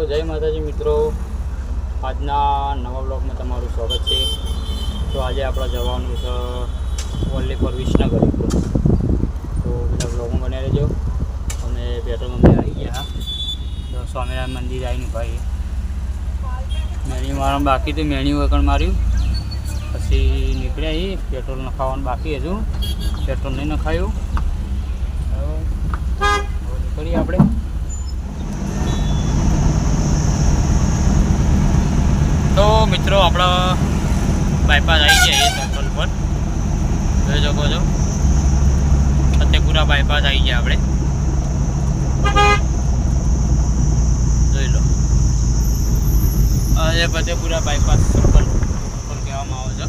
જય માતાજી મિત્રો, આજના નવા બ્લોગમાં તમારું સ્વાગત છે। તો આજે આપણે જવાનું છે ઓનલી ફોર વિસનગર। તો બધા બ્લોગમાં બને રહેજો। અમે પેટ્રોલ પંપે આવી ગયા। તો સ્વામિનારાયણ મંદિર આવીને ભાઈ મેણી મારવાનું બાકી હતું, મેણી વગર માર્યું, પછી નીકળ્યા। પેટ્રોલ નખાવાનું બાકી હતું, પેટ્રોલ નહીં નખાયું। નીકળીએ આપણે। તો મિત્રો આપણે બાયપાસ આવી ગયા સર્કલ પર, જોઈ શકો છો ફતેપુરા બાયપાસ આવી ગયા આપણે, જોઈ લો। આજે ફતેપુરા બાયપાસ સર્કલ પર કહેવામાં આવે છે,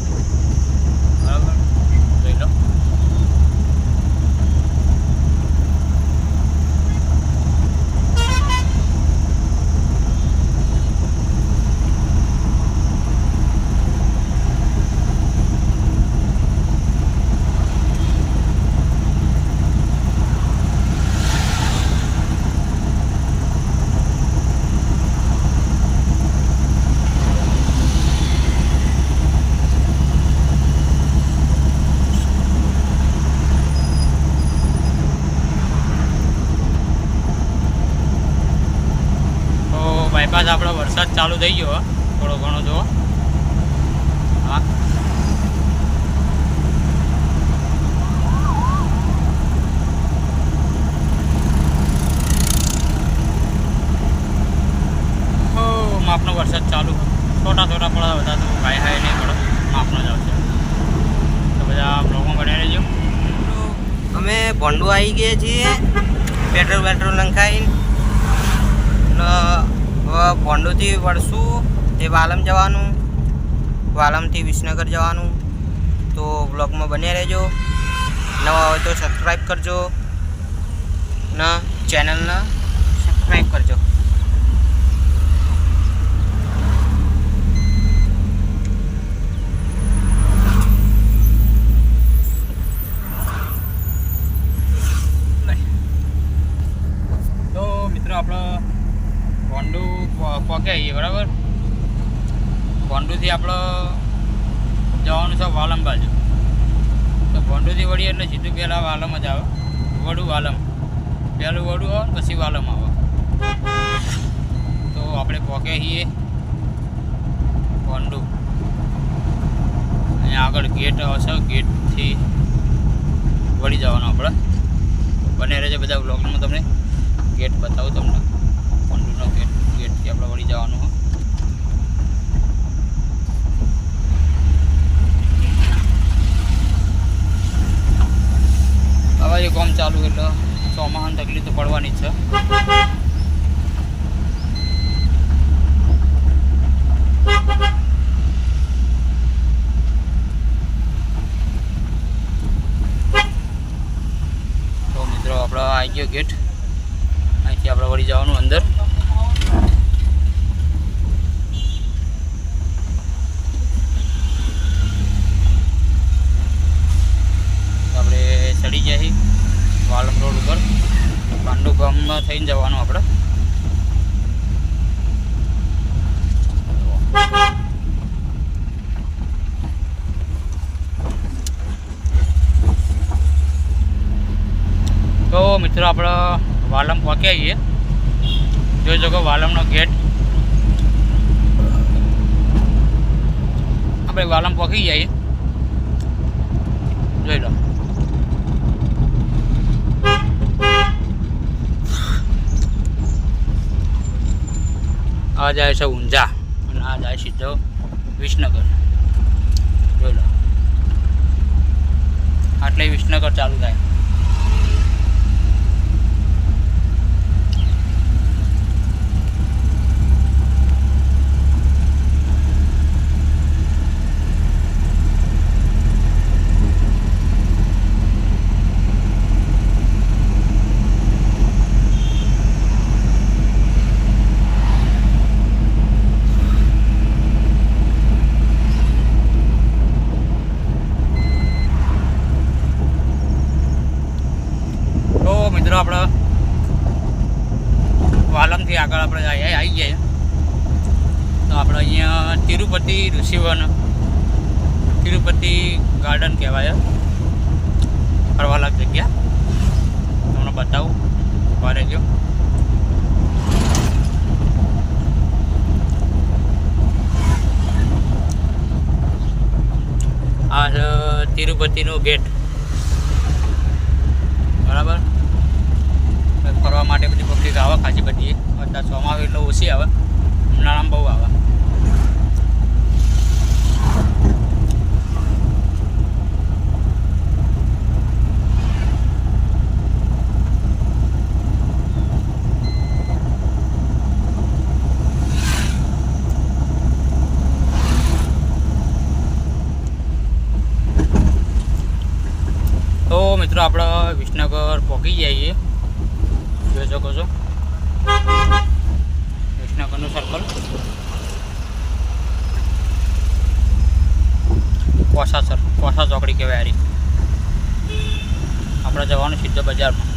બરાબર, જોઈ લો। બાયપાસ આપણે વરસાદ ચાલુ થઈ ગયો, થોડો ઘણો જો હા માપનો વરસાદ ચાલુ, થોડા થોડા પડે, બધા તો હાઈ હાઈ નહીં પડે, માપનો જ આવશે। તો બધા બ્લોગમાં બન્યા રહેજો। અમે ભોંડુ આવી ગયા છીએ, પેટ્રોલ નંખાઈને ભોંડુથી વળશું તે વાલમ જવાનું, વાલમથી વિસનગર જવાનું। તો બ્લોગમાં બન્યા રહેજો। નવા હોય તો સબસ્ક્રાઈબ કરજો ને ચેનલને સબસ્ક્રાઈબ કરજો। તો મિત્રો આપણે ભોંડુ પહોંચે આવીએ, બરાબર। ભોંડુથી આપણે જવાનું છે વાલમ બાજુ। તો ભોંડુથી વળીએ એટલે સીધું પહેલાં વાલમ જ આવે, વડું વાલમ, પહેલું વડું આવે પછી વાલમ આવે। તો આપણે પહોંચે છીએ ભોંડુ, અહીંયા આગળ ગેટ આવશે, ગેટથી વળી જવાનું આપણે। બને રહેશે બધા બ્લોગમાં, તમને ગેટ બતાવું તમને, ભોંડુનો ગેટથી આપણે વળી જવાનું હોય। હવે એ કામ ચાલુ એટલે ચોમાસાની તકલીફ તો પડવાની જ છે। તો મિત્રો આપણે આવી ગયો ગેટ, અહીંથી આપણે વળી જવાનું અંદર। આપણે ચડી ગયા છીએ વાલમ રોડ ઉપર, પાંડુ ગામમાં થઈને જવાનું આપણે। તો મિત્રો આપણે વાલમ પહોંચ્યા છીએ, જોઈ શકો વાલમનો ગેટ। આપણે વાલમ પહોંચી જઈએ, જોઈ લો। આ જાય છે ઊંઝા અને આ જાય સીધો વિસનગર, જોઈ લો। આટલે વિસનગર ચાલુ થાય। થોડી આગળ આપણે આવી ગયા. તો આપણે અહીંયા તિરુપતિ ઋષિવન, તિરુપતિ ગાર્ડન કહેવાય, ફરવાલાયક જગ્યા. તમને બતાવું, ઉભા રહેજો. આ છે તિરુપતિનો ગેટ, બરાબર. ફરવા માટે બધી પબ્લિક આવે ખાસી બધી. અત્યારે ચોમાસું એટલે ઓછી આવે, ઉનાળામાં બહુ આવે. તો મિત્રો આપણે વિસનગર પહોંચી જઈએ. જોઈ શકો છો વિસનગરનું સર્કલ. કોસા ચોકડી કહેવાય. હારી આપણે જવાનું સીધો બજારમાં.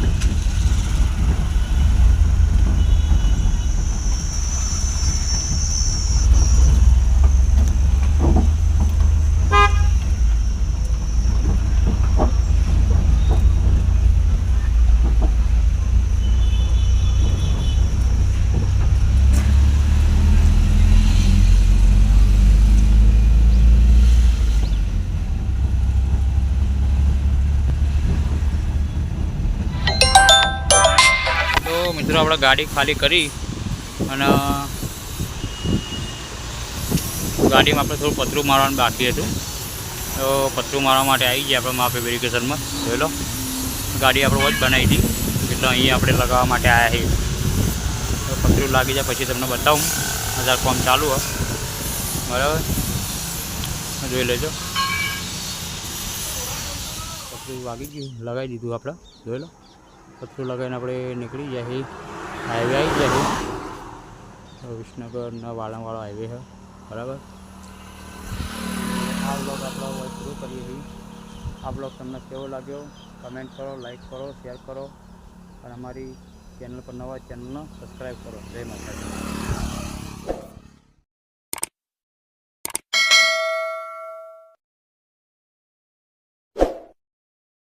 મિત્રો આપણે ગાડી ખાલી કરી અને ગાડીમાં આપણે થોડું પતરું મારવાનું બાકી હતું. તો પતરું મારવા માટે આવી ગયા આપણે માપે વેરિફિકેશનમાં. જોઈ લો, ગાડી આપણે વોચ બનાવી હતી એટલે અહીં આપણે લગાવવા માટે આવ્યા છીએ. તો પતરું લાગી જાય પછી તમને બતાવું. હજાર કોમ ચાલુ હોય, બરાબર. જોઈ લેજો, પતરું વાગી ગયું, લગાવી દીધું આપણે. જોઈ લો, પતરું લગાવીને આપણે નીકળી જાય. હાઈવે આવી જાય. વિસનગરના વાળાવાળો હાઈવે છે, બરાબર. આ બ્લોગ આપણો શરૂ કરીએ છીએ. આ બ્લોગ તમને કેવો લાગ્યો કમેન્ટ કરો, લાઈક કરો, શેર કરો અને અમારી ચેનલ પર નવા ચેનલને સબસ્ક્રાઈબ કરો. જય માતાજી.